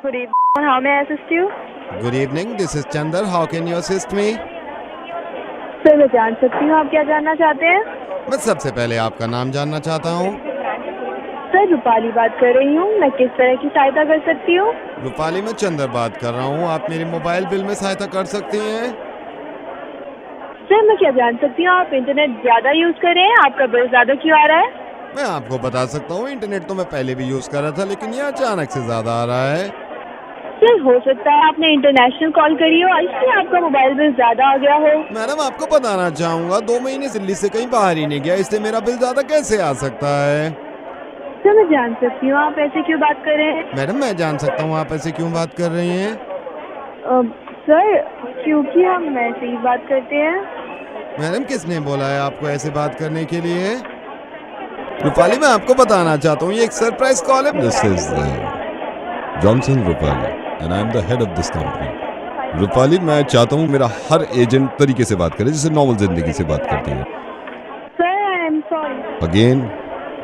Good evening. How may I assist you? Good evening, this is Chandar. How can you assist me? Sir मैं जान सकती हूँ आप क्या जानना चाहते हैं? मैं सबसे पहले आपका नाम जानना चाहता हूँ। सर रूपाली बात कर रही हूँ। मैं किस तरह की सहायता कर सकती हूँ? रूपाली, मैं चंदर बात कर रहा हूँ। आप मेरे मोबाइल बिल में सहायता कर सकती हैं? सर मैं क्या जान सकती हूँ आप इंटरनेट ज्यादा यूज कर रहे हैं? आपका बिल ज्यादा क्यों आ रहा है? मैं आपको बता सकता हूँ, इंटरनेट तो मैं पहले भी यूज कर रहा था, लेकिन ये अचानक से ज्यादा आ रहा है। सर हो सकता है आपने इंटरनेशनल कॉल करी हो, इसलिए आपका मोबाइल बिल ज्यादा आ गया हो। मैडम, आपको बताना चाहूँगा 2 महीने दिल्ली से कहीं बाहर ही नहीं गया, इसलिए मेरा बिल ज्यादा कैसे आ सकता है? सर मैं जान सकती हूँ आप ऐसे क्यों बात कर रहे हैं? मैडम, मैं जान सकता हूँ आप ऐसे क्यों बात कर रही हैं? सर क्योंकि हम ऐसे ही बात करते हैं। मैडम, किसने बोला है आपको ऐसे बात करने के लिए? रूपाली, मैं आपको बताना चाहता हूँ, ये एक सरप्राइज कॉल है। This is Johnson Rupali and I am the head of this company. Rupali, मैं चाहता हूँ मेरा हर एजेंट तरीके से बात करे जैसे नॉर्मल जिंदगी से बात करती है। Sir I am sorry. Again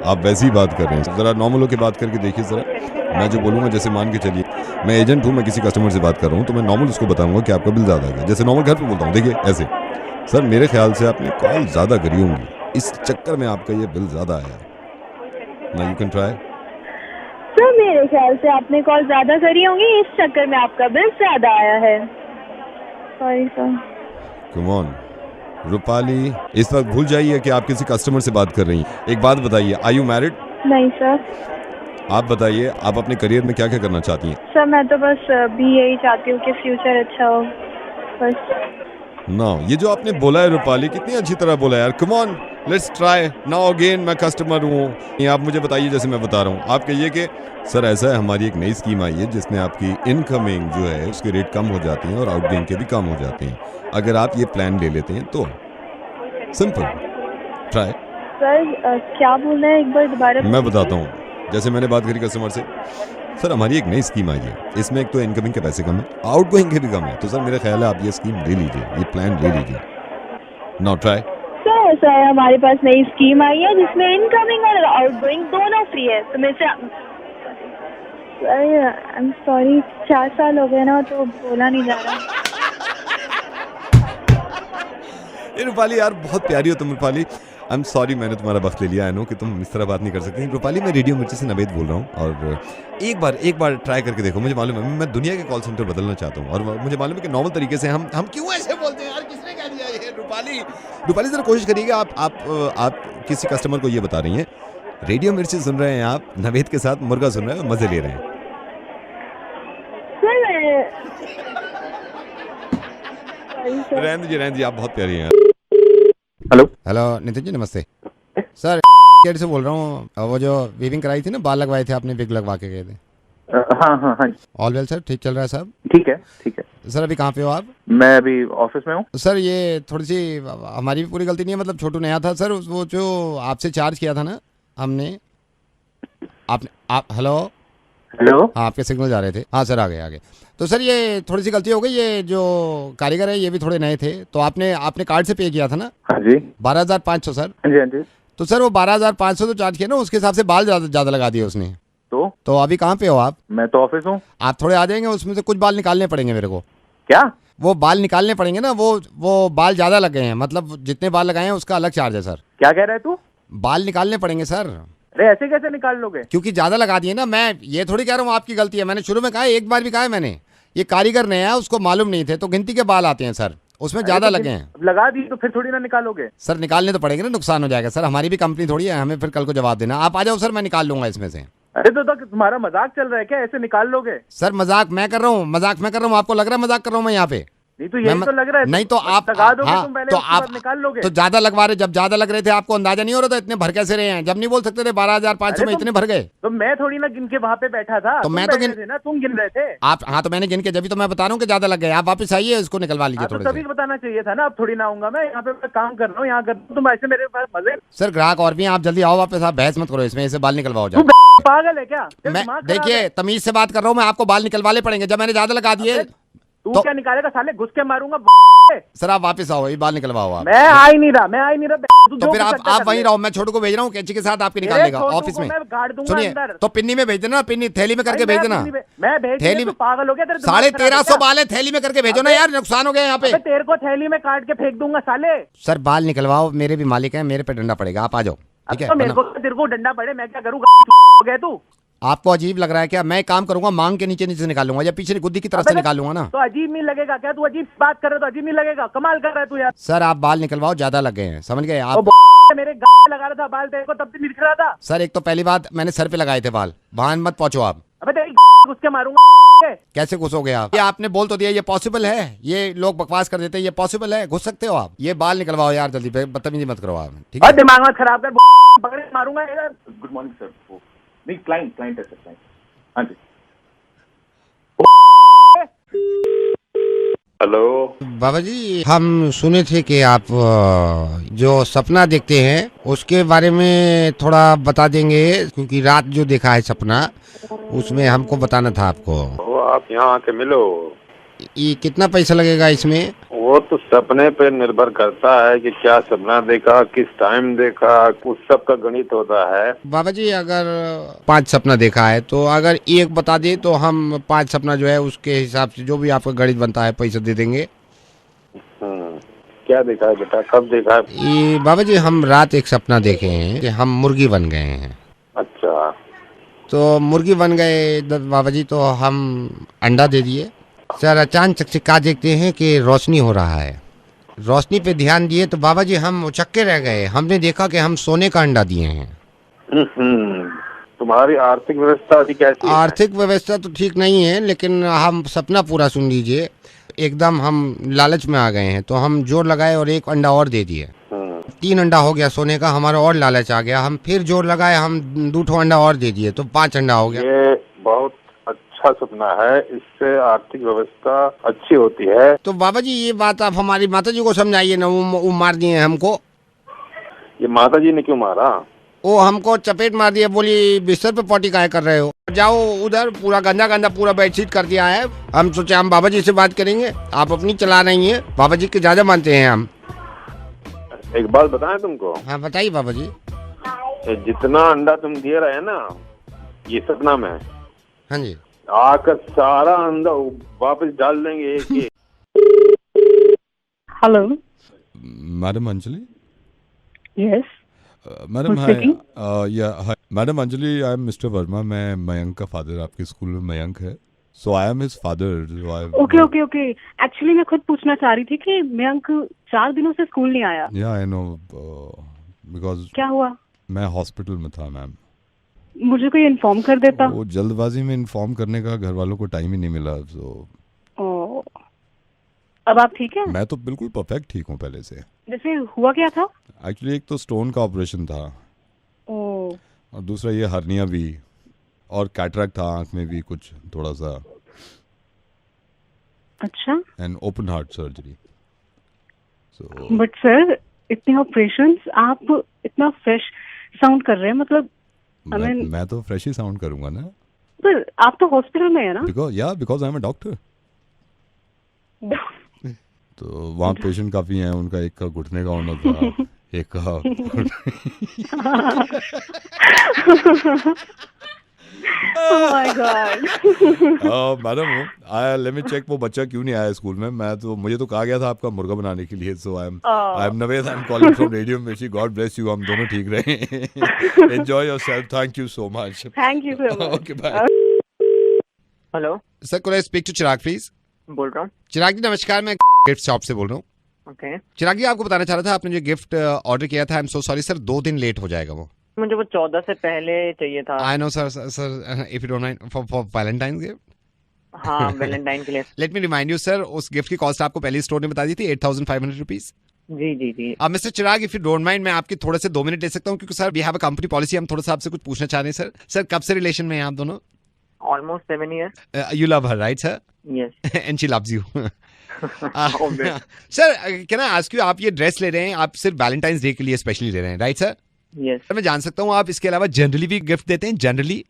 आप वैसी ही बात कर रहे हैं, जरा नॉर्मल होकर बात करके देखिए जरा। मैं जो बोलूँगा, जैसे मान के चलिए मैं एजेंट हूँ, मैं किसी कस्टमर से बात कर रहा हूँ, तो मैं नॉर्मल उसको बताऊंगा कि आपका बिल ज़्यादा आ गया, जैसे नॉर्मल घर पे बोलता हूँ। देखिए ऐसे, सर मेरे ख्याल से आपने कॉल ज़्यादा करी होंगी, इस चक्कर में आपका ये बिल ज़्यादा आया। Now you can try. Sir मेरे ख्याल से आपने कॉल ज्यादा करी होंगी, इस चक्कर में आपका बिल ज्यादा आया है। Sorry sir. Come on Rupali, इस वक्त भूल जाइए कि आप किसी कस्टमर से बात कर रही हैं। एक बात बताइए, आर यू मैरिड? नहीं सर। आप बताइए, आप अपने करियर में क्या क्या करना चाहती हैं? सर मैं तो बस भी यही चाहती हूँ कि फ्यूचर अच्छा हो बस। ना, ये जो आपने बोला है रूपाली, कितनी अच्छी तरह बोला यार। Come on, let's try now again. मैं कस्टमर हूँ, ये आप मुझे बताइए जैसे मैं बता रहा हूँ। आप कहिए कि सर ऐसा है, हमारी एक नई स्कीम आई है जिसमें आपकी इनकमिंग जो है उसके रेट कम हो जाती हैं और आउटगोइंग के भी कम हो जाते हैं, अगर आप ये प्लान ले लेते हैं तो। Simple, try. सर क्या बोल रहे हैं, एक बार दोबारा? मैं बताता हूँ, जैसे मैंने बात करी कस्टमर से, सर हमारी एक नई स्कीम आई है, इसमें एक तो इनकमिंग के पैसे कम है, आउटगोइंग के भी कम है, तो सर मेरा ख्याल है आप ये स्कीम ले लीजिए, ये प्लान ले लीजिए। Now try. सर ऐसा है, हमारे पास नई स्कीम आई है जिसमें इनकमिंग और आउटगोइंग दोनों फ्री है, तो मेरे से आई एम सॉरी, 4 साल हो गए ना तो बोला नहीं जा रहा। ये रूपाली यार, बहुत प्यारी हो तुम रूपाली। आई एम सॉरी, मैंने तुम्हारा वक्त ले लिया। आई नो कि तुम इस तरह बात नहीं कर सकती। रूपाली, मैं रेडियो मिर्ची से नवेद बोल रहा हूँ, और एक बार ट्राई करके देखो। मुझे मालूम है मैं दुनिया के कॉल सेंटर बदलना चाहता हूँ, और मुझे मालूम है कि नॉर्मल तरीके से हम क्यों ऐसे बोलते हैं यार, किसने कह दिया ये? रूपाली जरा कोशिश करिएगा। आप किसी कस्टमर को ये बता रही हैं रेडियो मिर्ची सुन रहे हैं, आप नवेद के साथ मुर्गा सुन रहे हैं, मजे ले रहे हैं। रहने दीजिए, आप बहुत प्यारी हैं। हेलो नितिन जी, नमस्ते। सर से बोल रहा हूँ, वो जो वीविंग कराई थी ना, बाल लगवाए थे आपने, विग लगवा के गए थे। हाँ। ऑल वेल सर, ठीक चल रहा है सब? ठीक है। सर अभी कहाँ पे हो आप? मैं अभी ऑफिस में हूँ। सर ये थोड़ी सी हमारी भी पूरी गलती नहीं है, मतलब छोटू नया था सर, वो जो आपसे चार्ज किया था ना हमने, आप हेलो हाँ, आपके सिग्नल जा रहे थे। हाँ सर, आ गए। तो सर ये थोड़ी सी गलती हो गई, ये जो कारीगर है ये भी थोड़े नए थे, तो आपने कार्ड से पे किया था ना? हाँ जी। 12,500 सर। हाँ जी। तो सर वो 12,500 तो चार्ज किया ना, उसके हिसाब से बाल ज्यादा लगा दिए उसने। तो अभी कहाँ पे हो आप? मैं तो ऑफिस हूँ। आप थोड़े आ जाएंगे, उसमें से कुछ बाल निकालने पड़ेंगे मेरे को। क्या? वो बाल निकालने पड़ेंगे ना, वो बाल ज्यादा लग गए हैं, मतलब जितने बाल लगाए हैं उसका अलग चार्ज है सर। क्या कह रहा है तू? बाल निकालने पड़ेंगे सर। अरे ऐसे कैसे निकाल लोगे? क्योंकि ज्यादा लगा दिए ना। मैं ये थोड़ी कह रहा हूँ आपकी गलती है, मैंने शुरू में कहा, एक बार भी कहा है मैंने, ये कारीगर नया है, उसको मालूम नहीं थे, तो गिनती के बाल आते हैं सर, उसमें ज्यादा लगे हैं। लगा दी तो फिर थोड़ी ना निकालोगे? सर निकालने तो पड़ेंगे ना, नुकसान हो जाएगा सर, हमारी भी कंपनी थोड़ी है, हमें फिर कल को जवाब देना। आप आ जाओ सर, मैं निकाल लूंगा इसमें से। अरे तो तुम्हारा मजाक चल रहा है क्या? ऐसे निकाल लोगे? सर मजाक मैं कर रहा हूँ, आपको लग रहा है मजाक कर रहा हूँ मैं यहाँ पे? नहीं तो यही तो लग रहा है। नहीं तो आप लगा दोगे हाँ, तुम पहले, तो उसके आप बाद निकाल लोगे। तो ज्यादा लगवा रहे, जब ज्यादा लग रहे थे आपको अंदाजा नहीं हो रहा था इतने भर कैसे रहे हैं? जब नहीं बोल सकते थे 12,500 में इतने भर गए? तो मैं थोड़ी ना गिन के वहाँ पे बैठा था, तो मैं तो तुम गिन रहे थे। आप हाँ, तो मैंने गिन के, जब तो मैं बता रहा हूँ कि ज्यादा लग गए। आप वापस आइए, इसको निकलवा लीजिए थोड़े से। तभी बताना चाहिए था ना, अब थोड़ी ना आऊंगा मैं, यहाँ पे मैं काम कर रहा हूँ, यहाँ कर तुम ऐसे मेरे पास मजे। सर ग्राहक और भी, आप जल्दी आओ वापस, आप बहस मत करो इसमें, इसे बाल निकलवाओ जाओ। पागल है क्या? मैं देखिए तमीज से बात कर रहा हूँ मैं, आपको बाल निकलवाने पड़ेंगे, जब मैंने ज्यादा लगा दिए। तू तो- क्या निकालेगा साले, घुस के मारूंगा। सर आप वापस आओ, ये बाल निकलवाओ आप। मैं आ ही नहीं रहा, तू तो जो फिर कुछ आप करता कर वहीं ले। रहो, मैं छोटू को भेज रहा हूँ, कैंची के साथ आपके निकाल तेरे देगा छोटू ऑफिस को में। मैं गाड़ दूंगा सुनिए, अंदर। तो पिन्नी में भेज देना, पिन्नी थैली में करके भाई, भेज देना। मैं भेज थैली थैली में तू पागल हो गया, तेरे दिमाग 1350 खराब है बाल है, थैली में करके भेजो ना अबे- यार, नुकसान हो गया यहाँ पे। क्या? अबे तेरे को थैली में काट के फेंक दूंगा साले। सर बाल निकलवाओ, मेरे भी मालिक हैं, मेरे पे डंडा पड़ेगा, आप आ जाओ ठीक है। तो मेरे वरना- को तेरे को डंडा पड़े, मैं क्या करूँ? हो गया तू। आपको अजीब लग रहा है क्या? मैं एक काम करूंगा, मांग के नीचे नीचे निकालूंगा या पीछे गुद्दी की तरफ से निकालूंगा ना। तो अजीब नहीं लगेगा क्या? तू अजीब बात कर रहा है तो अजीब नहीं लगेगा? कमाल कर रहा है तू यार। सर आप बाल निकलवाओ, ज्यादा लग गए हैं, समझ गए आप। मेरे गाल लगा रहा था बाल, तेरे को तब से नहीं दिख रहा था। सर एक तो पहली बात, मैंने सर पे लगाए थे बाल, वहां मत पहुंचो आप। अबे तेरी घुस के मारूंगा। कैसे घुसोगे आप? ये आपने बोल तो दिया, ये पॉसिबल है? ये लोग बकवास कर देते हैं, ये पॉसिबल है? घुस सकते हो आप? ये बाल निकलवाओ यार जल्दी, बदतमीजी मत करो आप, ठीक है। और दिमाग मत खराब कर, पकड़ के मारूंगा यार। Good morning sir. नहीं, क्लाइंट है सर, क्लाइंट। हाँ जी। हेलो बाबा जी, हम सुने थे कि आप जो सपना देखते हैं उसके बारे में थोड़ा बता देंगे, क्योंकि रात जो देखा है सपना उसमें हमको बताना था आपको। वो आप यहाँ आके मिलो। ये कितना पैसा लगेगा इसमें? वो तो सपने पे निर्भर करता है कि क्या सपना देखा, किस टाइम देखा, उस सब का गणित होता है। बाबा जी अगर 5 सपना देखा है तो अगर एक बता दे तो हम 5 सपना जो है उसके हिसाब से जो भी आपका गणित बनता है पैसा दे देंगे। क्या देखा है बेटा, कब देखा है? ये बाबा जी हम रात एक सपना देखे हैं कि हम मुर्गी बन गए हैं। अच्छा, तो मुर्गी बन गए बाबा जी, तो हम अंडा दे दिए। सर अचानक से क्या देखते हैं कि रोशनी हो रहा है, रोशनी पे ध्यान दिए तो बाबा जी हम उचक्के रह गए, हमने देखा कि हम सोने का अंडा दिए हैं। तुम्हारी आर्थिक व्यवस्था अभी कैसी है? आर्थिक व्यवस्था तो ठीक नहीं है, लेकिन हम सपना पूरा सुन लीजिए, एकदम हम लालच में आ गए हैं, तो हम जोर लगाए और एक अंडा और दे दिए। 3 अंडा हो गया सोने का, हमारा और लालच आ गया, हम फिर जोर लगाए, हम 2 अंडा और दे दिए, तो 5 अंडा हो गया। ये बहुत अच्छा सपना है, इससे आर्थिक व्यवस्था अच्छी होती है। तो बाबा जी ये बात आप हमारी माता जी को समझाइए ना, वो मार दिए हमको। ये माता जी ने क्यों मारा? वो हमको चपेट मार दिया, बोली बिस्तर पे पॉटी काहे कर रहे हो, जाओ उधर, पूरा गंदा गंदा पूरा बेडशीट कर दिया है। हम सोचे हम बाबा जी से बात करेंगे, आप अपनी चला रही हैं, बाबा जी के ज्यादा मानते हैं हम। एक बात बताएं तुमको, हाँ बताइए बाबा जी। ये जितना अंडा तुम दिए रहे ना ये सपना में, हाँ जी। आकर सारा अंडा वापस डाल देंगे एक एक। Hello. Madam Anjali, yes. Madam Who's hi, speaking? या hi madam Anjali, I am mister Verma, मैं मयंक का फादर, आपके स्कूल में मयंक है, so I am his father. Okay. Actually मैं खुद पूछना चाह रही थी कि मयंक 4 दिनों से स्कूल नहीं आया। या आई नो, बिकॉज क्या हुआ? मैं हॉस्पिटल में था मैम। मुझे कोई इन्फॉर्म कर देता। वो जल्दबाजी में इन्फॉर्म करने का घर वालों को टाइम ही नहीं मिला, तो ओ, अब आप ठीक है? मैं तो बिल्कुल परफेक्ट ठीक हूँ पहले से। जैसे हुआ क्या था? एक्चुअली एक तो स्टोन का ऑपरेशन था, ओ, और दूसरा ये हर्निया भी, और कैटरैक्ट था आंख में भी कुछ थोड़ा सा, अच्छा। And open heart surgery. So but sir इतने ऑपरेशंस, आप इतना फ्रेश साउंड कर रहे हैं, मतलब मैं तो फ्रेश ही साउंड करूंगा ना, पर आप तो हॉस्पिटल में है ना? Because I am a doctor. तो वहाँ पेशेंट काफी हैं, उनका एक का घुटने का होना था, एक का Oh my God. Madam let me check, वो बच्चा क्यों नहीं आया स्कूल में? मुझे तो कहा गया था आपका मुर्गा बनाने के लिए। So I am Naved, I am calling from radio Mirchi, God bless you, हम दोनों ठीक रहे। Enjoy yourself, thank you so much. Thank you so much. Okay bye. Hello, sir could I speak to Chirag please? बोल रहा हूँ। चिराग जी नमस्कार, मैं गिफ्ट शॉप से बोल रहा हूँ। ओके। चिराग जी आपको बताना चाह रहा था, आपने जो गिफ्ट ऑर्डर किया था, I am so sorry sir, 2 दिन लेट हो जाएगा वो। मुझे वो 14 से पहले चाहिए था। I know sir, if you don't mind, for Valentine's gift. हाँ, वैलेंटाइन के लिए। Let me remind you sir, उस गिफ्ट की कॉस्ट आपको पहले स्टोर ने बता दी थी, 8500 रुपीज। जी जी जी। अब mister Chirag, if you don't mind, मैं आपकी थोड़े से 2 मिनट ले सकता हूँ, क्योंकि sir we have a company policy, हम थोड़ा सा आपसे कुछ पूछना चाह रहे हैं। सर कब से रिलेशन में हैं आप दोनों? Almost 7 years। You love her right sir? Yes. And she loves you. Sir can I ask you, आप ये ड्रेस ले रहे हैं, आप सिर्फ वैलेंटाइंस डे के लिए स्पेशली ले रहे हैं, राइट सर? यस। सर मैं जान सकता हूँ आप इसके अलावा जनरली भी गिफ्ट देते हैं? जनरली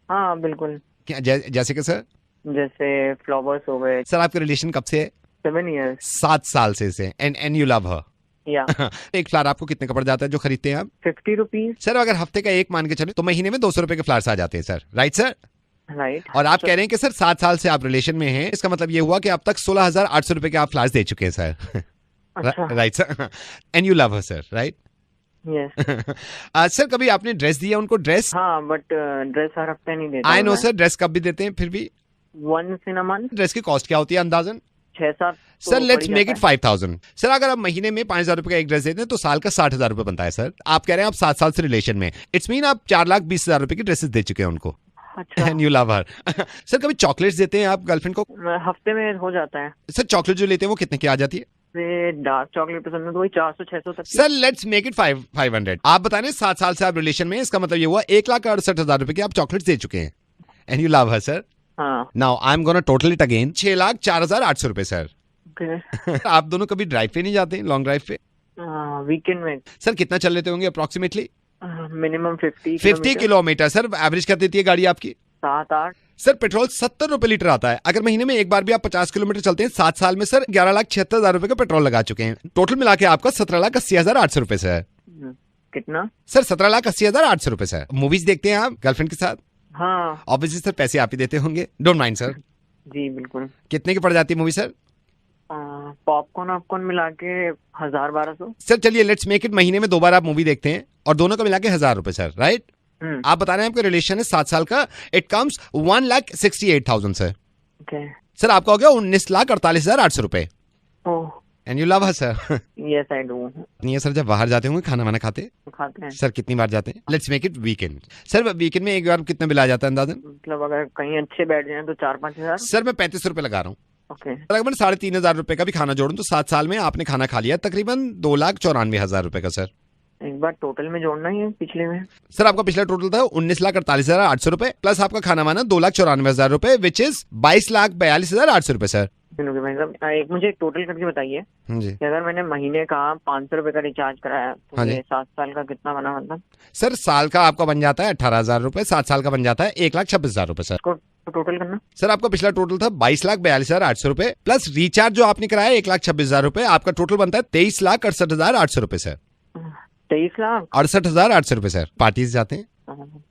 हाँ बिल्कुल। क्या, जैसे कि सर? जैसे फ्लावर्स हो गए। सर आपके रिलेशन कब से है? 7 years। 7 साल से एंड यू लव हर। या एक फ्लावर आपको कितने का पड़ जाता है जो खरीदते हैं आप? 50 रुपीज। सर अगर हफ्ते का एक मान के चले तो महीने में 200 रुपए के फ्लावर्स आ जाते हैं सर, राइट सर? राइट। और आप कह रहे हैं कि सर 7 साल से आप रिलेशन में हैं, इसका मतलब ये हुआ कि अब तक 16,800 रुपए के आप फ्लावर्स दे चुके हैं सर। अच्छा। Right sir, and you love her sir, right? Yes. Sir कभी आपने ड्रेस दिया उनको? ड्रेस? हाँ, बट ड्रेस हर हफ्ते नहीं देता। आई नो सर, ड्रेस कब भी देते हैं फिर भी? Once in a month. Dress की कॉस्ट क्या होती है अंदाजन? 6-7। Sir let's make it 5,000। Sir अगर आप महीने में 5,000 रुपए का एक ड्रेस देते हैं तो साल का 60,000 रुपए बनता है सर। आप कह रहे हैं आप 7 साल से रिलेशन में, इट्स मीन आप 4,20,000 रुपए की ड्रेसेस दे चुके हैं उनको। अच्छा। And you love her. Sir कभी चॉकलेट्स देते हैं आप गर्लफ्रेंड को? हफ्ते में हो जाता है। सर चॉकलेट जो लेते हैं वो कितने की आ जाती है? डार्क चॉकलेट पसंद है तो वही 400-600 तक। Sir let's make it 500। आप बता रहे हैं 7 साल से आप रिलेशन में, इसका मतलब ये हुआ 1,68,000 रुपए की आप चॉकलेट्स दे चुके हैं। And you love her sir. हाँ। Now I am gonna total it again, 6,04,800 रुपए सर। ओके। आप दोनों कभी ड्राइव पे नहीं जाते, लॉन्ग ड्राइव पे? वीकेंड में। सर कितना चल लेते होंगे approximately? Minimum 50 kilometre. Sir average कर देती है गाड़ी आपकी? 7-8। सर पेट्रोल 70 रुपए लीटर आता है। अगर महीने में एक बार भी आप 50 किलोमीटर चलते हैं, 7 साल में सर 11,76,000 रुपए का पेट्रोल लगा चुके हैं। टोटल मिला के आपका 17,80,800 रुपए से है। कितना? सर 17,80,800 रुपए से है। मूवीज देखते हैं आप गर्लफ्रेंड के साथ? हाँ। ऑब्वियसली सर पैसे आप ही देते होंगे, डोंट माइंड सर। जी बिल्कुल। कितने की पड़ जाती है मूवी सर? पॉपकॉर्न मिला के 1,000-1,200। सर चलिए लेट्स मेक इट, महीने में 2 बार आप मूवी देखते हैं और दोनों का मिला के 1,000 रुपए सर, राइट? आप बता रहे हैं आपका रिलेशन है 7 साल का, it comes 1,68,000 sir. Okay. Sir आपका हो गया 19,48,800 रुपए। Oh. And you love her sir. Yes I do. नहीं है सर, जब बाहर जाते होंगे खाना वाना खाते हैं सर, कितनी बार जाते हैं? Let's make it weekend. Sir weekend में एक बार कितना बिल आ जाता है अंदाजन? मतलब अगर कहीं अच्छे बैठ जाए तो 4-5 हजार। सर मैं 35 रुपए लगा रहा हूँ। ओके। तकरीबन 3,500 रुपए का भी खाना जोड़ूं तो 7 साल में आपने खाना खा लिया तकरीबन 2,94,000 रुपए का सर। एक बार टोटल में जोड़ना ही है पिछले में। सर आपका पिछला टोटल था 19,48,800 रुपए प्लस आपका खाना वाना 2,94,000 रुपए, विच इज 22,42,800 रुपए सर। भाई साहब एक मुझे एक टोटल करके बताइए जी। कि अगर मैंने महीने का 500 रुपए का रिचार्ज कराया तो हाँ जी। ये 7 साल का कितना बना? मतलब सर साल का आपका बन जाता है 18,000 रुपए, 7 साल का बन जाता है 1,26,000 रुपए सर। इसको टोटल करना। सर आपका पिछला टोटल था 22,42,800 रुपए प्लस रिचार्ज जो आपने कराया 1,26,000 रुपए, आपका टोटल बनता है 23,68,800 रुपए सर। 23 लाख 68,800 रुपए सर। पार्टीज जाते हैं?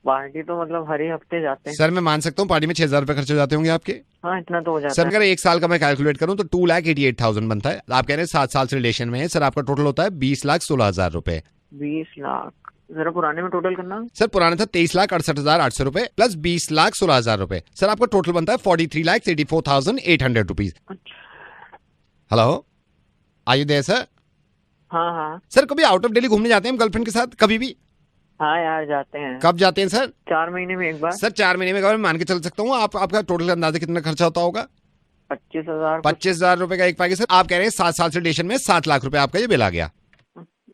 पार्टी तो मतलब हर ही हफ्ते जाते हैं सर मैं मान सकता हूँ पार्टी में 6,000 रुपए खर्च हो जाते होंगे आपके? हाँ इतना तो हो जाता सर है। अगर एक साल का मैं कैलकुलेट करूँ तो 2,88,000 बनता है। आप कह रहे हैं 7 साल से रिलेशन में है सर, आपका टोटल होता है 20,16,000 रुपए। 20 लाख जरा पुराने में टोटल करना। सर पुराना था 23,68,800 रुपए प्लस 20,16,000 रुपए। सर आपका टोटल बनता है 43,84,800 rupees. Hello are you there sir? हाँ हाँ। सर कभी आउट ऑफ दिल्ली घूमने जाते हैं हम गर्लफ्रेंड के साथ कभी भी? हाँ यार जाते हैं। कब जाते हैं सर? 4 महीने में एक बार। सर 4 महीने में एक बार मान के चल सकता हूँ। आपका टोटल अंदाजा कितना खर्चा होता होगा? 25,000। 25,000 रुपए का एक पैकेज। सर आप कह रहे हैं 7 साल से रिलेशन में 7 लाख रुपए आपका ये बिल आ गया।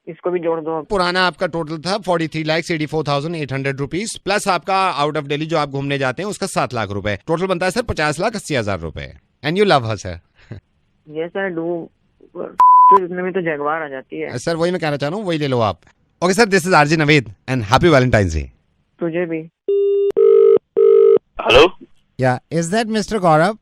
इसको भी जोड़ दो। पुराना आपका टोटल था 43,84,800 रुपीज प्लस आपका आउट ऑफ दिल्ली जो आप घूमने जाते हैं उसका 7 लाख रुपए। टोटल बनता है सर 50,80,000 रुपए। And you love her sir? ये सर तो इतने में तो जगवार आ जाती है। सर वही मैं कहना चाह रहा हूँ, वही ले लो आप। Okay sir, this is RJ Naved and happy Valentine's day. तुझे भी। हेलो, या is that mister Gaurav?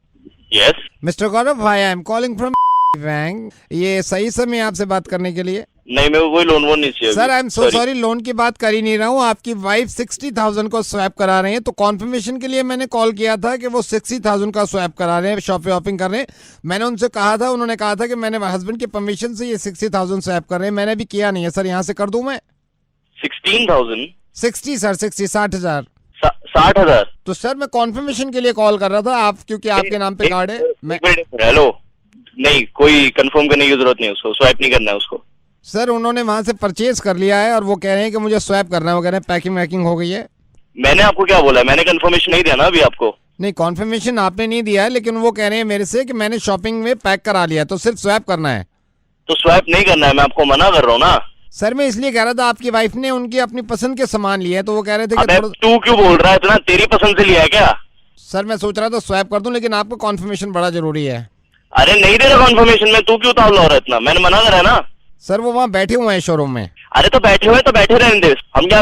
Yes mister Gaurav, hi I am calling from bank. ये सही समय आपसे बात करने के लिए? नहीं मैं कोई लोन वोन नहीं चाहिए। Sir I am so sorry, loan की बात कर ही नहीं रहा हूँ। आपकी वाइफ 60,000 को स्वैप करा रहे हैं तो कॉन्फर्मेशन के लिए मैंने कॉल किया था कि वो 60,000 का स्वैप करा रहे हैं, शॉपिंग कर रहे हैं। मैंने उनसे कहा था, उन्होंने कहा था कि मैंने हस्बैंड की परमिशन से ये 60,000 स्वैप कर रहे हैं। मैंने भी किया नहीं है सर। यहाँ से कर दूं मैं? 16,000 60 सर, 60,000। 60,000। तो सर मैं कॉन्फर्मेशन के लिए कॉल कर रहा था, आप क्योंकि आपके नाम पे कार्ड है। मैं हेलो, नहीं कोई कंफर्म करने की जरूरत नहीं, उसको स्वैप नहीं करना है उसको। सर उन्होंने वहां से परचेज कर लिया है और वो कह रहे हैं कि मुझे स्वैप करना है। वो कह रहे हैं पैकिंग वैकिंग हो गई है। मैंने आपको क्या बोला? मैंने कंफर्मेशन नहीं दिया ना अभी आपको। नहीं कॉन्फर्मेशन आपने नहीं दिया है, लेकिन वो कह रहे हैं मेरे से कि मैंने शॉपिंग में पैक करा लिया, तो सिर्फ स्वैप करना है। तो स्वैप नहीं करना है, मैं आपको मना कर रहा हूँ ना। सर मैं इसलिए कह रहा था, आपकी वाइफ ने उनकी अपनी पसंद के सामान लिए तो वो कह रहे थे कि अबे थोड़ा। तू क्यों बोल रहा है इतना? तेरी पसंद से लिया है क्या? सर मैं सोच रहा था स्वैप कर दूं, लेकिन आपका कॉन्फर्मेशन बड़ा जरूरी है। अरे नहीं दे रहा कॉन्फर्मेशन में, तू क्यों तावला हो रहा है इतना? मैंने मना करा है ना। सर वो वहाँ बैठे हुए हैं शोरूम में। अरे तो बैठे हुए तो बैठे रहने दे। हम क्या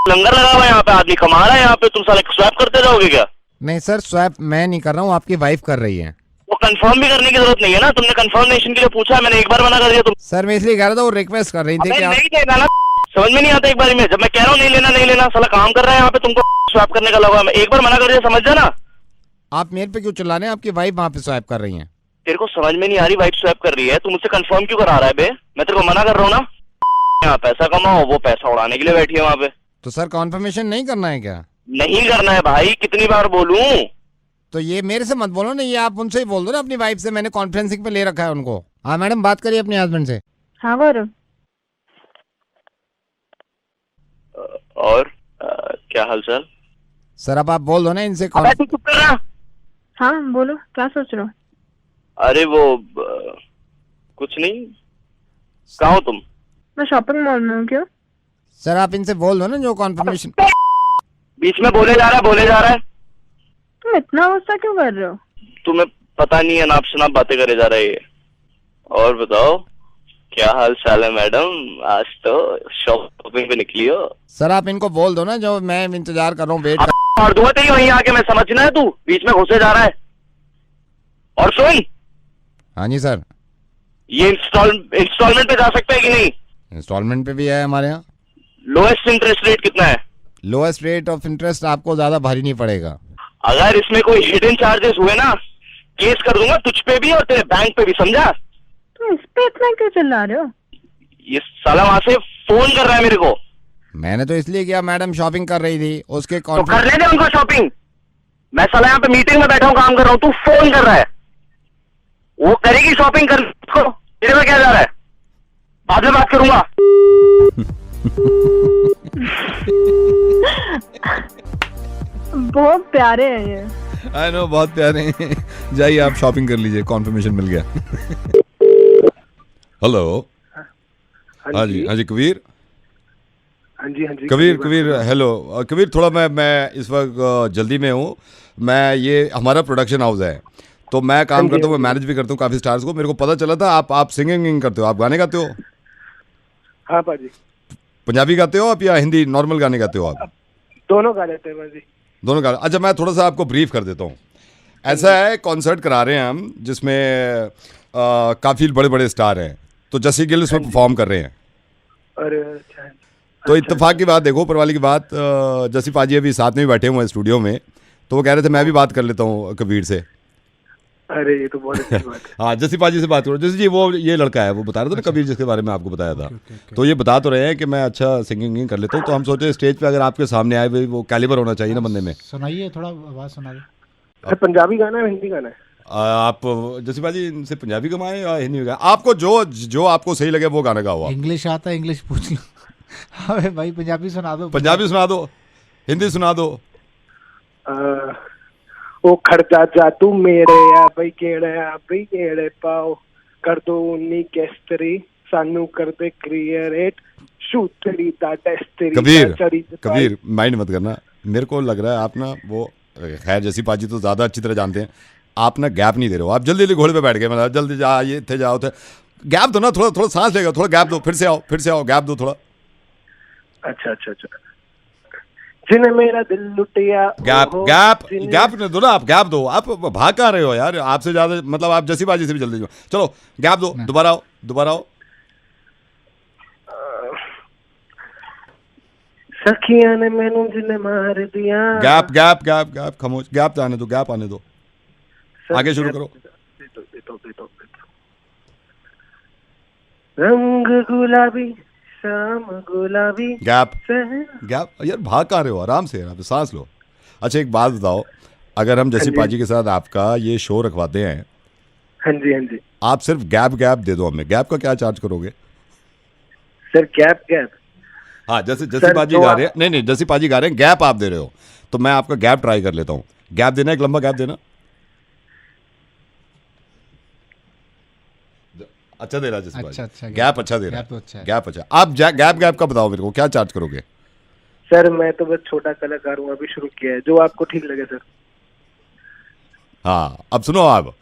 लंगर लगा हुआ है यहाँ पे, आदमी कमा रहा है यहाँ पे, तुम साले स्वैप करते जाओगे क्या? नहीं सर, स्वैप मैं नहीं कर रहा हूँ, आपकी वाइफ कर रही है। वो कंफर्म भी करने की जरूरत नहीं है ना, तुमने कंफर्मेशन के लिए पूछा, मैंने एक बार मना कर दिया तुम। सर मैं इसलिए कह रहा था, वो रिक्वेस्ट कर रही थी कि आप नहीं देना ना, समझ में नहीं आता एक बार में, जब मैं कह रहा हूँ नहीं लेना, साला काम कर रहा है यहाँ पे, तुमको स्वैप करने का लगा, मैं एक बार मना कर दिया, समझ जाना। आप मेरे पे क्यों चिल्ला रहे हैं? आपकी वाइफ वहाँ पे स्वैप कर रही है। तेरे को समझ में नहीं आ रही वाइफ स्वैप कर रही है, तू मुझसे कंफर्म क्यों करा रहा है बे? मैं तेरे को मना कर रहा हूँ ना, यहाँ पैसा कमाओ, वो पैसा उड़ाने के लिए बैठी है वहाँ पे। तो सर कॉन्फर्मेशन नहीं करना है क्या? नहीं करना है भाई, कितनी बार बोलूं? तो ये मेरे से मत बोलो ना, ये आप उनसे ही बोल दो ना, अपनी वाइफ से। मैंने कॉन्फ्रेंसिंग पे ले रखा है उनको। हाँ मैडम, बात करिए अपने हस्बैंड से। हाँ गौरव। और क्या हालचाल? सर अब आप बोल दो ना इनसे। अबे तू चुप कर रहा। हाँ बोलो, क्या सोच रहे हो? अरे वो कुछ नहीं, कहाँ हो तुम? मैं शॉपिंग मॉल में हूँ। क्यों? सर आप इनसे बोल दो ना जो कॉन्फर्मेशन। बीच में बोले जा रहा है। तुम इतना गुस्सा क्यों कर रहे हो? तुम्हें पता नहीं है, नाप शनाप बातें करे जा रही है। और बताओ क्या हाल चाल है मैडम, आज तो शॉपिंग पे निकली हो? सर आप इनको बोल दो ना जो मैं इंतजार कर रहा हूँ, वेट और दूंगा तेरी वहीं आके, मैं समझना है, तू बीच में घुसे जा रहा है। और सुन। हाँ जी सर। ये इंस्टॉलमेंट पे जा सकते हैं कि नहीं? इंस्टॉलमेंट पे भी है हमारे यहाँ। लोएस्ट इंटरेस्ट रेट कितना है? लोएस्ट रेट ऑफ इंटरेस्ट आपको ज्यादा भारी नहीं पड़ेगा। अगर इसमें कोई हिडन चार्जेस हुए ना, केस कर दूंगा तुझ पे भी और तेरे बैंक पे भी, समझा? तुम इस पे इतना क्यों चिल्ला रहे हो? ये साला वहां से फोन कर रहा है मेरे को। मैंने तो इसलिए किया, मैडम शॉपिंग कर रही थी उसके तो कर लेने उनको शॉपिंग। मैं साला यहाँ पे मीटिंग में बैठा हूँ, काम कर रहा हूँ, तू फोन कर रहा है। वो करेगी शॉपिंग, कर उसको, तेरे में क्या जा रहा है? बाद में बात करूंगा। बहुत प्यारे हैं ये। आई नो, बहुत प्यारे हैं। जाइए आप शॉपिंग कर लीजिए, कॉन्फर्मेशन मिल गया। हेलो। हाँ जी कबीर। हाँ जी कबीर हेलो कबीर, थोड़ा मैं इस वक्त जल्दी में हूँ। मैं ये हमारा प्रोडक्शन हाउस है, तो मैं काम करता हूँ, मैं मैनेज भी करता हूँ काफ़ी स्टार्स को। मेरे को पता चला था आप सिंगिंग करते हो, आप गाने गाते हो? हाँ पाजी। पंजाबी गाते हो आप या हिंदी नॉर्मल गाने गाते हो आप? दोनों गा लेते हैं पाजी। दोनों गा। अच्छा मैं थोड़ा सा आपको ब्रीफ कर देता हूँ। ऐसा है, कॉन्सर्ट करा रहे हैं हम, जिसमें काफ़ी बड़े बड़े स्टार हैं, तो जसी गिल उसमें परफॉर्म कर रहे हैं। अरे अच्छा। तो इत्तेफाक की बात, देखो ऊपर वाली की बात, जसी पाजी अभी साथ में भी बैठे हुए हैं स्टूडियो में, तो वो कह रहे थे मैं भी बात कर लेता हूँ कबीर से। अरे ये तो बहुत अच्छी बात है। हाँ जसी पाजी से बात करो। जसी जी, वो ये लड़का है, वो बता रहा था ना कबीर, जिसके बारे में आपको बताया था। तो ये बता तो रहे हैं कि मैं अच्छा सिंगिंग कर लेता हूँ, तो हम सोचे स्टेज पे अगर आपके सामने आए, वो कैलिबर होना चाहिए ना बंदे में। सुनाइए, थोड़ा आवाज़ सुना दे। पंजाबी गाना है, हिंदी गाना है? आप जसी पाजी इनसे पंजाबी कमाए या हिंदी में गाए, आपको जो आपको सही लगे वो गाना गाओ। इंग्लिश आता है, इंग्लिश पूछ लो। अबे भाई पंजाबी सुना दो। पंजाबी सुना दो, हिंदी सुना दो। ओ खड़जा जादू मेरे आ बई केड़े पाओ कर दो उन्नी केस्तरी सानू कर दे क्रिएट शूतरी दा टेस्टरी। कबीर माइंड मत करना, मेरे को लग रहा है आप ना वो, खैर जसी पाजी तो ज़्यादा अच्छी तरह जानते हैं, आप ना गैप नहीं दे रहे हो। आप जल्दी घोड़े पे बैठ गए, मतलब जल्दी जा, ये थे जाओ थे, गैप दो ना, थोड़ा सांस लेगा, थोड़ा गैप दो, फिर से आओ, गैप दो थोड़ा। अच्छा। जिन्हें मेरा दिल लुटिया। गैप दो ना, आप गैप दो। आप भाग कहाँ रहे हो यार? आपसे ज्यादा मतलब आप जसी बाजी से भी जल्दी चलो, गैप दो, दोबारा आओ। सखियां ने मैनू जिन्हें मार दिया। गैप खामोश, गैप आने दो। आगे शुरू करो। रंग गुलाबी शाम गुलाबी। गैप यार, भाग कहाँ रहे हो? आराम से सांस लो। अच्छा एक बात बताओ, अगर हम जसी पाजी के साथ आपका ये शो रखवाते हैं, हाँ जी, आप सिर्फ गैप दे दो हमें, गैप का क्या चार्ज करोगे? सर गैप हाँ, जैसे जसी पाजी गा रहे हैं, नहीं जसी पाजी गा रहे हैं, गैप आप दे रहे हो, तो मैं आपका गैप ट्राई कर लेता हूँ। गैप देना, एक लंबा गैप देना। अच्छा दे रहा है, अच्छा गैप अच्छा दे रहा है, गैप तो अच्छा है। गैप अच्छा। आप गैप का बताओ मेरे को, क्या चार्ज करोगे? सर मैं तो बस छोटा कलाकार हूँ, अभी शुरू किया है, जो आपको ठीक लगे सर। हाँ अब सुनो, आप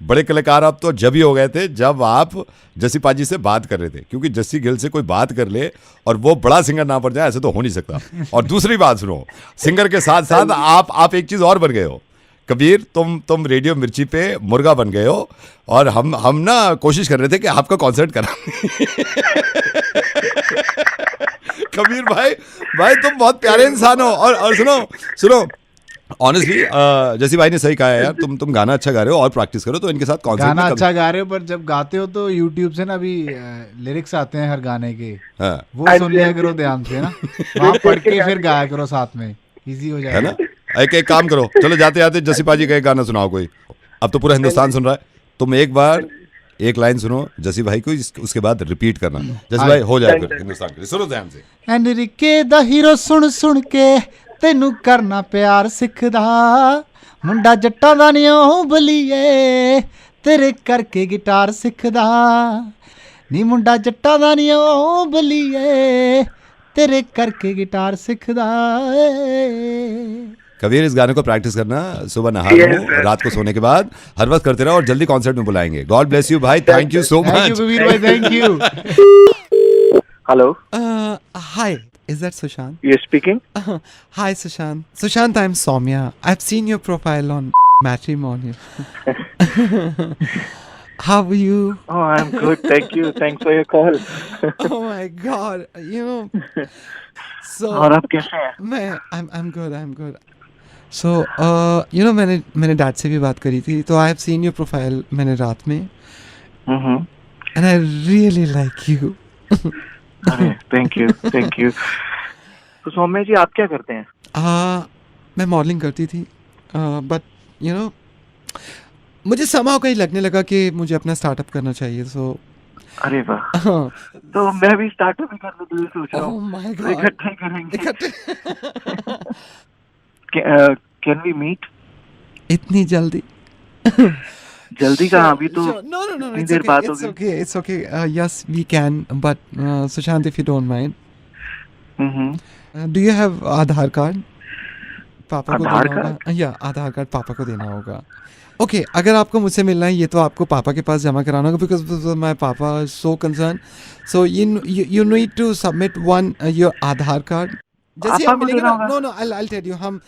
बड़े कलाकार आप तो जब ही हो गए थे जब आप जस्सी पाजी से बात कर रहे थे, क्योंकि जस्सी गिल से कोई बात कर ले और वो बड़ा सिंगर ना बन जाए, ऐसे तो हो नहीं सकता। और दूसरी बात सुनो, सिंगर के साथ साथ आप एक चीज और बन गए हो कबीर, तुम रेडियो मिर्ची पे मुर्गा बन गए हो, और हम ना कोशिश कर रहे थे कि आपका कॉन्सर्ट करा। कबीर भाई तुम बहुत प्यारे इंसान हो। और सुनो ऑनेस्टली जैसी भाई ने सही कहा है यार, तुम गाना अच्छा गा रहे हो और प्रैक्टिस करो तो इनके साथ कॉन्सर्ट गाना अच्छा गा रहे हो, पर जब गाते हो तो यूट्यूब से ना अभी लिरिक्स आते हैं हर गाने के, हाँ। वो सुन लिया करो ध्यान से ना, वहाँ पढ़ के फिर गाया करो साथ में, इजी हो है जाएगा ना। एक काम करो, चलो जाते जाते जस्सी पाजी का एक गाना सुनाओ कोई, अब तो पूरा हिंदुस्तान सुन रहा है। तुम एक बार एक लाइन सुनो जस्सी भाई को, उसके बाद रिपीट करना। जस्सी भाई हो जाए फिर हिंदुस्तान के लिए, सुनो ध्यान से। एनरिके दा हीरो सुन सुन के ਤੈਨੂੰ ਕਰਨਾ ਪਿਆਰ ਸਿੱਖਦਾ, ਮੁੰਡਾ ਜੱਟਾਂ ਦਾ ਨੀ ਓ ਬਲੀਏ, ਤੇਰੇ ਕਰਕੇ ਗਿਟਾਰ ਸਿੱਖਦਾ, ਨੀ ਮੁੰਡਾ ਜੱਟਾਂ ਦਾ ਨੀ ਓ ਬਲੀਏ, ਤੇਰੇ ਕਰਕੇ ਗਿਟਾਰ ਸਿੱਖਦਾ। कबीर इस गाने को प्रैक्टिस करना, सुबह नहा लो, रात को सोने के बाद हर वक्त करते रहो, और जल्दी कॉन्सर्ट में बुलाएंगे। गॉड ब्लेस यू भाई, thank you so much Kabir भाई, thank you. Hello, Hi, is that Sushant? you're speaking. Hi, Sushant. Sushant, I'm Soumya. I've seen your profile on Matrimonial. How are you? Oh, I'm good. Thank you. Thanks for your call. Oh my God, you know. So. और आप कैसे हैं? I'm good. I'm good. So, you know, मैंने dad से भी बात करी थी, तो I have seen your profile मैंने रात में, and I really like you. अरे थैंक यू। तो सौम्या जी आप क्या करते हैं? मैं मॉडलिंग करती थी, बट यू नो मुझे somehow कहीं लगने लगा कि मुझे अपना स्टार्टअप करना चाहिए। सो अरे वाह, तो मैं भी स्टार्टअप ही करने के लिए सोच रहा हूँ। Oh my God. इकट्ठे करेंगे। Can we meet? इतनी जल्दी? जल्दी कहाँ, अभी तो No, इतनी देर बात होगी। It's okay. Yes, we can, but Sushant, if you don't mind, do you have Aadhaar card? पापा को आधार देना होगा। या आधार कार्ड पापा को देना होगा। ओके, अगर आपको मुझसे मिलना है, ये तो आपको पापा के पास जमा कराना होगा, बिकॉज माय पापा is so concern, so you need to submit one your Aadhaar card. जैसे हम मिलेंगे ना, नो I'll tell you, हम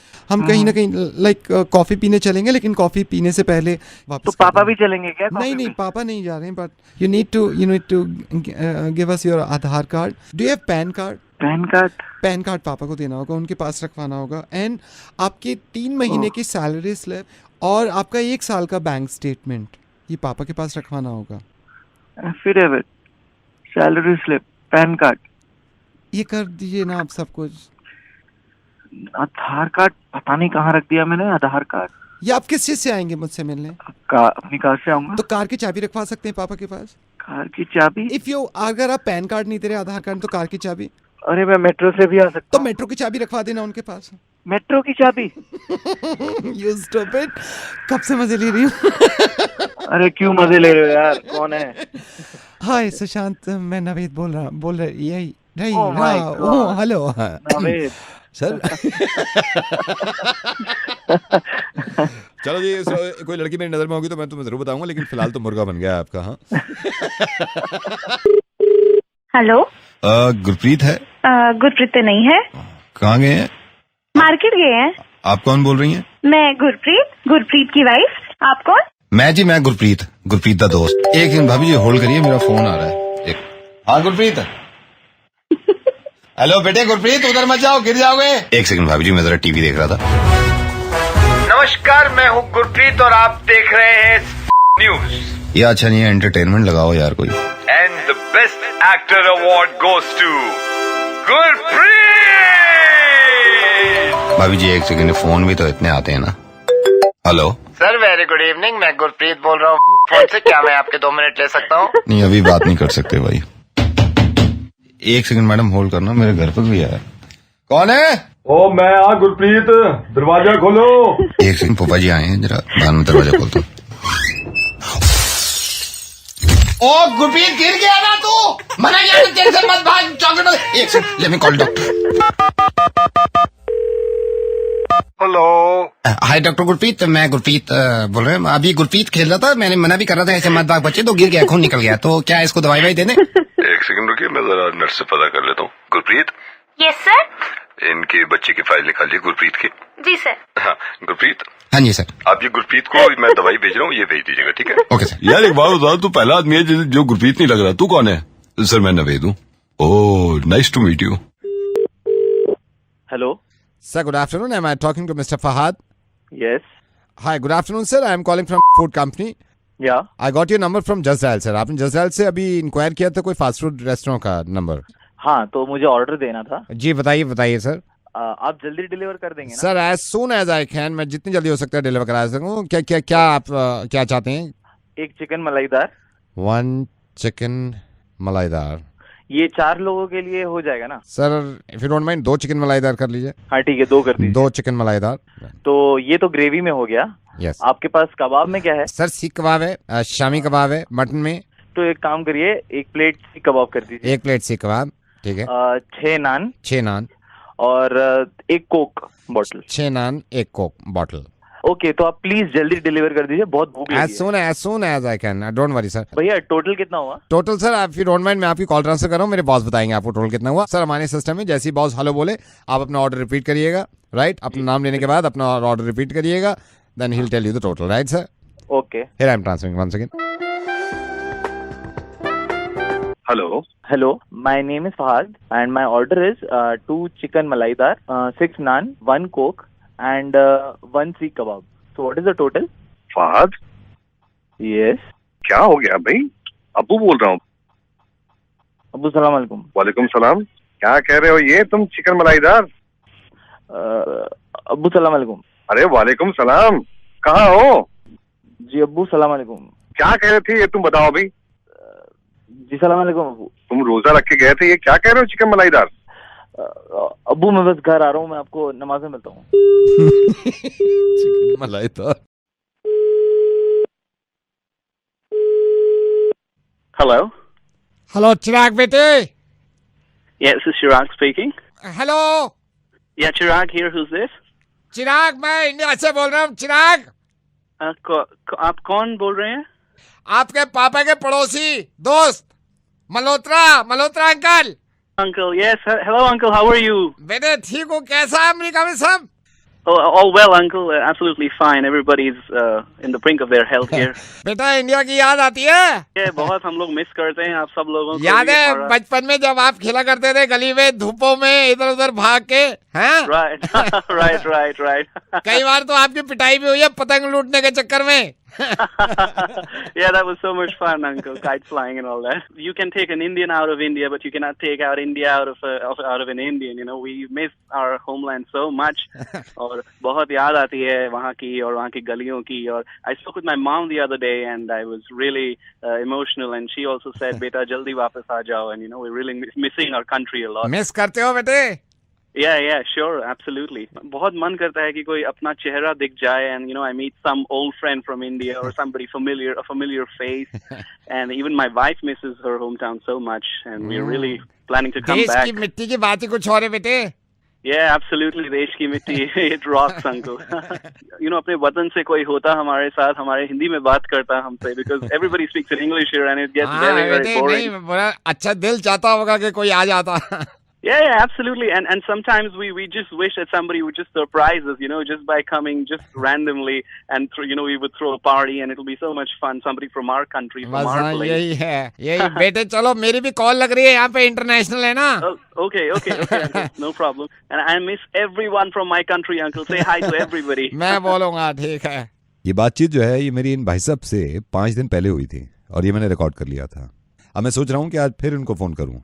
कहीं ना कहीं लाइक कॉफी पीने चलेंगे, लेकिन कॉफी पीने से पहले वापस। तो पापा भी चलेंगे क्या? नहीं, पापा नहीं जा रहे हैं, but you need to give us your Aadhaar card. Do you have pan card? Pan card पापा को देना होगा, उनके पास रखवाना होगा, एंड आपके 3 महीने की सैलरी स्लिप और आपका 1 साल का बैंक स्टेटमेंट, ये पापा के पास रखवाना होगा। Affidavit, salary slip, pan card, ये कर दीजिए ना आप सब कुछ। आधार कार्ड पता नहीं कहाँ रख दिया मैंने। आधार कार्ड, ये आप किस चीज से आएंगे मुझसे मिलने? अपनी कार से आऊंगा। तो कार की चाबी रखवा सकते हैं पापा के पास। कार की चाबी? अगर आप पैन कार्ड नहीं दे रहे, आधार कार्ड, तो कार की चाबी। अरे मैं मेट्रो से भी आ सकता तो हूँ। मेट्रो की चाबी रखवा देना उनके पास। मेट्रो की चाबी? You stupid, कब से मजे ले रही हूँ। अरे क्यों मजे ले रहे हो यार, कौन है? हाय सुशांत, मैं नवेद बोल रहा यही नहीं। Oh my God. Hello Naved sir. चलो जी, कोई लड़की मेरी नजर में होगी तो मैं तुम्हें जरूर बताऊंगा, लेकिन फिलहाल तो मुर्गा बन गया आपका। हाँ, हेलो, गुरप्रीत है? गुरप्रीत तो नहीं है। कहाँ गए हैं? मार्केट गए हैं। आप कौन बोल रही हैं? मैं गुरप्रीत की वाइफ। आप कौन? मैं गुरप्रीत का दोस्त। एक दिन भाभी जी होल्ड करिए, मेरा फोन आ रहा है। हाँ गुरप्रीत। हेलो बेटे गुरप्रीत, उधर मत जाओ, गिर जाओगे। एक सेकंड भाभी जी, मैं जरा टीवी देख रहा था। नमस्कार, मैं हूँ गुरप्रीत और आप देख रहे हैं न्यूज। ये अच्छा नहीं है, एंटरटेनमेंट लगाओ यार कोई। And the best actor award goes to Gurpreet. भाभी जी एक सेकंड, फोन भी तो इतने आते हैं ना। Hello sir, very good evening, मैं गुरप्रीत बोल रहा हूँ फोन से। क्या मैं आपके 2 मिनट ले सकता हूँ? नहीं, अभी बात नहीं कर सकते भाई। एक सेकंड मैडम होल्ड करना, मेरे घर पर भी आया। कौन है? ओ मैं गुरप्रीत, दरवाजा खोलो। एक सेकंड, पापा जी आए हैं, जरा बाद में दरवाजा खोलता हूँ। ओ गुरप्रीत, गिर गया ना तू? मना किया तो टेंशन मत, भाग चॉकलेट। एक second, let me call doctor. Hello. हाय डॉक्टर गुरप्रीत, मैं गुरप्रीत बोल रहा हूँ। अभी गुरप्रीत खेल रहा था, मैंने मना भी कर रहा था ऐसे मत भाग बच्चे, तो गिर गया, खून निकल गया। तो क्या इसको दवाई वाई देने? एक सेकंड रुकिए, मैं जरा नर्स से पता कर लेता हूँ। गुरप्रीत। Yes sir. इनके बच्चे की फाइल निकालिए, गुरप्रीत की। जी सर। हाँ गुरप्रीत। हाँ जी सर। आप ये गुरप्रीत को मैं दवाई भेज रहा हूँ, ये भेज दीजिएगा, ठीक है? Okay sir. यार एक बात बता, तू पहला आदमी है जो गुरप्रीत नहीं लग रहा। तू कौन है? सर मैं नवेद हूँ। Oh nice to meet you. Hello Sir, good afternoon. Am I talking to Mr. Fahad? Yes Hi, good afternoon, sir. I am calling from food company. या I got your number from Just Dial, sir. आपने Just Dial से अभी inquire किया था कोई fast food restaurant का number? हाँ, तो मुझे ऑर्डर देना था। जी बताइए सर। आप जल्दी डिलीवर कर देंगे ना? Sir as soon as I can, मैं जितनी जल्दी हो सकता है डिलीवर करा सकूँ। क्या आप क्या चाहते हैं? एक चिकन मलाईदार। 1 चिकन मलाईदार। ये 4 लोगों के लिए हो जाएगा ना? Sir if you don't mind 2 chicken मलाईदार कर लीजिए। हाँ ठीक है, 2 कर दीजिए। 2 चिकन मलाईदार। तो ये तो ग्रेवी में हो गया। यस। आपके पास कबाब में क्या है? सर सीख कबाब है, शामी कबाब है मटन में। तो एक काम करिए, 1 प्लेट सीख कबाब कर दीजिए। 1 प्लेट सीख कबाब, ठीक है। 6 नान। 6 नान और 1 कोक बॉटल। 6 नान 1 कोक बॉटल। ओके, तो आप प्लीज जल्दी डिलीवर कर दीजिए, बहुत भूख लगी है। as soon as I can. Don't worry sir. भैया टोटल कितना हुआ? टोटल सर आप फिर डोंट माइंड, मैं आपकी कॉल ट्रांसफर कर रहा हूँ, मेरे बॉस बताएंगे आपको टोटल कितना हुआ। सर हमारे सिस्टम में जैसे ही बॉस हेलो बोले आप अपना ऑर्डर रिपीट करिएगा, राइट? अपना नाम लेने के बाद अपना ऑर्डर रिपीट करिएगा, then he will tell you the total, right sir? Okay. Here I am transferring once again. Hello, my name is Fahad and my order is 2 chicken मलाईदार, 6 नान, 1 कोक एंड 1 सीख कबाब। So what is the total? Fahad, Yes. क्या हो गया भाई? अबू बोल रहा हूँ। अबू सलाम अलैकुम। वालेकुम सलाम। क्या कह रहे हो ये तुम? चिकन मलाईदार। अबू सलाम अलैकुम। अरे वालेकुम सलाम, कहाँ हो? जी अबू सलाम अलैकुम। क्या कह रहे थे ये तुम बताओ भाई? जी सलाम अलैकुम अबू। तुम रोजा रख के गए थे, ये क्या कह रहे हो चिकन मलाईदार? अबू मैं बस घर आ रहा हूँ, मैं आपको नमाज में मिलता हूँ। चिकन मलाईदार। हेलो चिराग बेटे। Yes, this is Chirag speaking. Hello Yeah, Chirag here. Who's this? चिराग, मैं इंडिया से बोल रहा हूँ। चिराग आप कौन बोल रहे हैं? आपके पापा के पड़ोसी दोस्त Malhotra uncle. Uncle, yes. Hello, Uncle. How are you? बेटे ठीक हूँ, कैसा है अमेरिका में सब? Oh, all well, Uncle. Absolutely fine. Everybody's in the brink of their health here. बेटा इंडिया की याद आती है? ये बहुत हम लोग मिस करते हैं आप सब लोगों को। याद है बचपन में जब आप खेला करते थे गली में धूपों में इधर उधर भाग के, हैं? Right. कई बार तो आपकी पिटाई भी हुई है पतंग लूटने के चक्कर में। Yeah, that was so much fun, Uncle. Kite flying and all that. You can take an Indian out of India, but you cannot take out India out of an Indian. You know, we miss our homeland so much. और बहुत याद आती है वहाँ की और वहाँ की गलियों की। और I spoke with my mom the other day, and I was really emotional. And she also said, "बेटा जल्दी वापस आ जाओ." And you know, we're really missing our country a lot. Miss करते हो बेटे? Yeah, sure, absolutely. बहुत मन करता है कि कोई अपना चेहरा दिख जाए, and you know, I meet some old friend from India or somebody familiar, a familiar face, and even my wife misses her hometown so much, and we're really planning to come देश back. की मिट्टी की बात ही कुछ और है बेटे। Yeah, absolutely, देश की मिट्टी, it rocks, uncle. You know, अपने वतन से कोई होता हमारे साथ, हमारे हिंदी में बात करता हमसे, because everybody speaks in English here, and it gets very boring. नहीं, बड़ा अच्छा दिल चाहता होगा कि कोई आ जाता। Yeah, absolutely. And sometimes we just wish that somebody would just surprise us, you know, just by coming just randomly, and you know, we would throw a party and it'll be so much fun. Somebody from our country, from our place. यही है बेटे। चलो मेरी भी call लग रही है, यहाँ पे इंटरनेशनल है ना। Okay, uncle, no problem. And I miss everyone from my country, uncle. Say hi to everybody. मैं बोलूँगा, ठीक है। ये बातचीत जो है ये मेरी इन भाई साहब से 5 दिन पहले हुई थी और ये मैंने रिकॉर्ड कर लिया था। अब मैं सोच रहा हूँ कि आज फिर इनको फोन करूँ।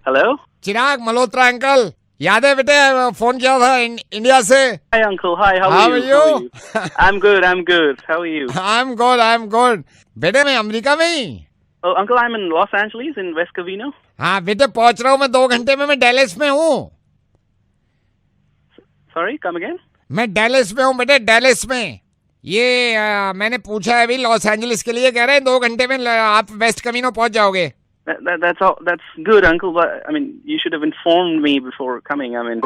हेलो चिराग मल्होत्रा अंकल, याद है बेटे फोन किया था इंडिया से? Hi uncle, hi, how are you? I'm good. How are you? I'm good. बेटे मैं अमेरिका में ही। Oh uncle, I'm in Los Angeles in West Covina. हाँ बेटे पहुंच रहा हूँ मैं 2 घंटे में। मैं डैलस में हूँ। Sorry, come again? मैं डैलस में हूँ बेटे, डैलस में। ये मैंने पूछा है अभी लॉस एंजलिस के लिए, कह रहे हैं 2 घंटे में आप वेस्ट कवीनो पहुंच जाओगे। That's all. That's good, Uncle. But I mean, you should have informed me before coming. I mean,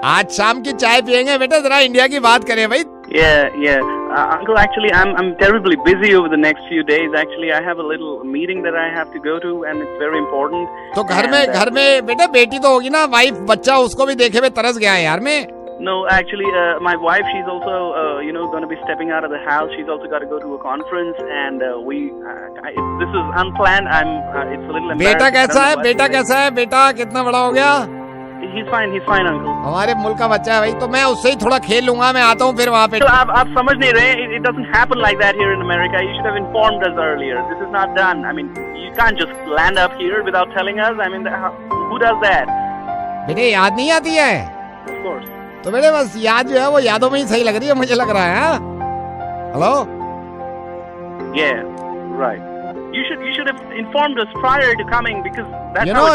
आज शाम की चाय पियेंगे बेटा, जरा इंडिया की बात करें भाई. yeah. Uncle, actually, I'm terribly busy over the next few days. Actually, I have a little meeting that I have to go to, and it's very important. तो घर में बेटा बेटी तो होगी ना, वाइफ बच्चा, उसको भी देखे हुए तरस गया है यार मैं. No, actually, my wife, she's also, going to be stepping out of the house. She's also got to go to a conference, and this is unplanned. It's a little embarrassing. बेटा कैसा है? बेटा कितना बड़ा हो गया? He's fine, Uncle. हमारे मुल्क का बच्चा है भाई, तो मैं उससे ही थोड़ा खेल लूंगा. मैं आता हूँ फिर वहाँ पे. तो आप समझ नहीं रहे. It doesn't happen like that here in America. You should have informed us earlier. This is not done. I mean, you can't just land up here without telling us. I mean, who does that? बेटे याद नहीं आती है? Of course. तो बेटे बस याद जो है वो यादों में ही सही लग रही है, मुझे लग रहा है. Hello. Yeah, right. You should have informed us prior to coming, because that's you know,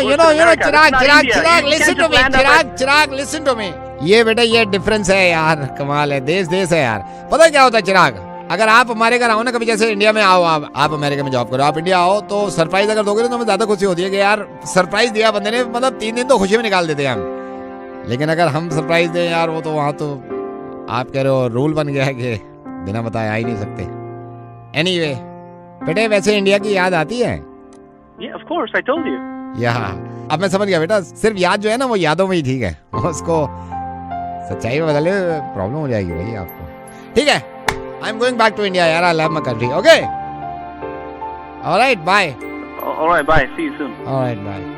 Chirag, listen to me. ये बेटा ये डिफरेंस है यार, कमाल है, देश है यार. पता है क्या होता है चिराग? अगर आप हमारे घर आओ ना कभी, जैसे इंडिया में आओ, आप अमेरिका में जॉब करो, आप इंडिया आओ, तो सरप्राइज अगर दोगे तो हमें ज्यादा खुशी होती है कि यार सरप्राइज दिया बंदे ने, मतलब 3 दिन तो खुशी में निकाल देते हैं हम. लेकिन अगर हम सरप्राइज दें यार, वो तो वहाँ तो आप कह रहे हो रूल बन गया है कि बिना बताए आ ही नहीं सकते. एनीवे बेटे, वैसे इंडिया की याद आती है? Yeah, of course, I told you. अब मैं समझ गया बेटा, सिर्फ याद जो है ना वो यादों में ही ठीक है, उसको सच्चाई में बदले प्रॉब्लम हो जाएगी भाई आपको. ठीक है, I am going back to India यार, I love my country. Okay, alright, bye. Alright, bye. See you soon. Alright, bye.